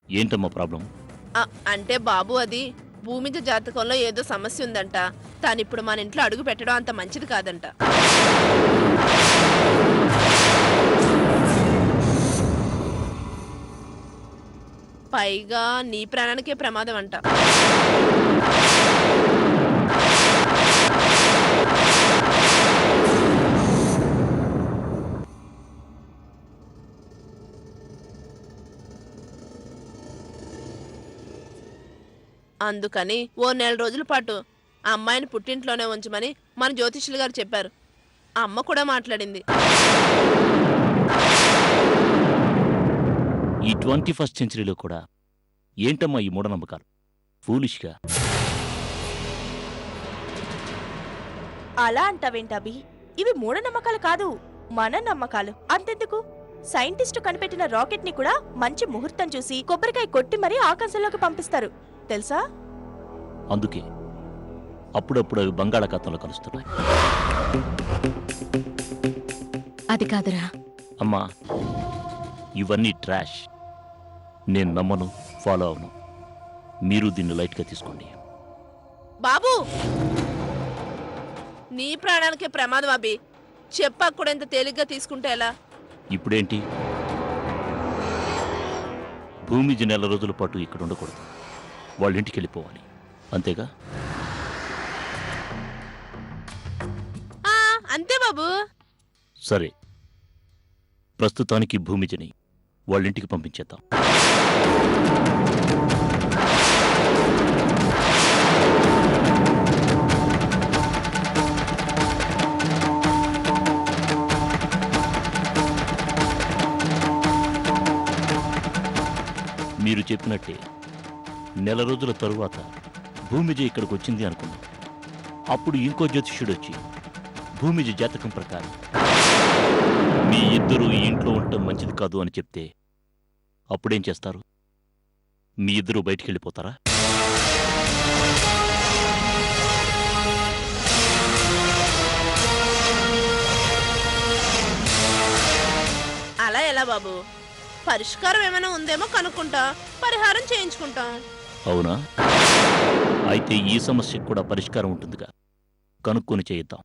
ఏంటమ్మా ప్రాబ్లం? అంటే బాబు అది భూమిజ జాతకంలో ఏదో సమస్య ఉందంట. తానిప్పుడు మన ఇంట్లో అడుగు పెట్టడం అంత మంచిది కాదంట. పైగా నీ ప్రాణానికే ప్రమాదం అంట. అందుకని ఓ నెల రోజుల పాటు ఆ అమ్మాయిని పుట్టింట్లోనే ఉంచమని మన జ్యోతిష్యులు గారు చెప్పారు. ఆ అమ్మ కూడా మాట్లాడింది. ఈ 21st సెంచరీలో కూడా ఏంటమ్మా ఈ మూఢనమ్మకాలు? ఫూలిష్గా. అలా అంటావేంటబి? ఇవి మూఢనమ్మకాలు కాదు, మన నమ్మకాలు. అంతెందుకు, సైంటిస్టు కనిపెట్టిన రాకెట్ ని కూడా మంచి ముహూర్తం చూసి కొబ్బరికాయ కొట్టి మరీ ఆకాశంలోకి పంపిస్తారు తెలుసా? అందుకే అప్పుడప్పుడు అవి బంగాళాఖాతంలో కలుస్తున్నాయి. అది కాదురా. అమ్మా, ఇవన్నీ ట్రాష్. నేను నమ్మను, ఫాలో అవను. మీరు దీన్ని లైట్గా తీసుకోండి. బాబు, నీ ప్రాణానికే ప్రమాదం అభి. చెప్పాక కూడా ఇంత తేలిగ్గా తీసుకుంటే ఎలా? ఇప్పుడేంటి? భూమిజ నెల రోజుల పాటు ఇక్కడ ఉండకూడదు. వాళ్ళ ఇంటికి వెళ్ళిపోవాలి, అంతేగా? అంతే బాబు. సరే, ప్రస్తుతానికి భూమిజని వాళ్ళ ఇంటికి పంపించేద్దాం. మీరు చెప్పినట్టే నెల రోజుల తరువాత భూమిజ ఇక్కడికి వచ్చింది అనుకున్నాం. అప్పుడు ఇంకో జ్యోతిష్యుడు వచ్చి భూమిజ జాతకం ప్రకారం మీ ఇద్దరూ ఈ ఇంట్లో ఉండటం మంచిది కాదు అని చెప్తే అప్పుడేం చేస్తారు? మీ ఇద్దరూ బయటికి వెళ్ళిపోతారా? అలా ఎలా బాబు? పరిష్కారం ఏమైనా ఉందేమో కనుక్కుంటా, పరిహారం చేయించుకుంటాం. అవునా? అయితే ఈ సమస్యకు కూడా పరిష్కారం ఉంటుందిగా, కనుక్కొని చేయిద్దాం.